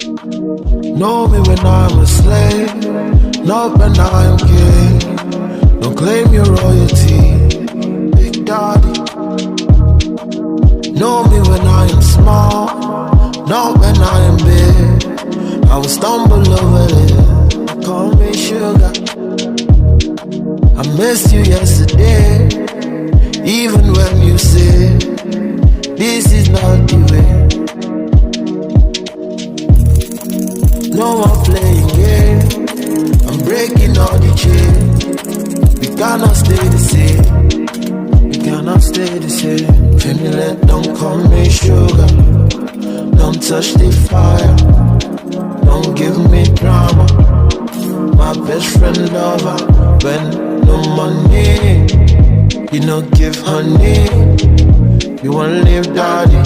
Know me when I'm a slave, not when I'm king. Don't claim your royalty, Big Daddy. Know me when I am small, not when I am big. I will stumble over it, call me sugar. I missed you yesterday, even when you say this is not the way. No more playing games, I'm breaking all the chains. We cannot stay the same, we cannot stay the same. Vanilla, don't call me sugar, don't touch the fire, don't give me drama. My best friend lover, when no money, you no give honey. You wanna live daddy,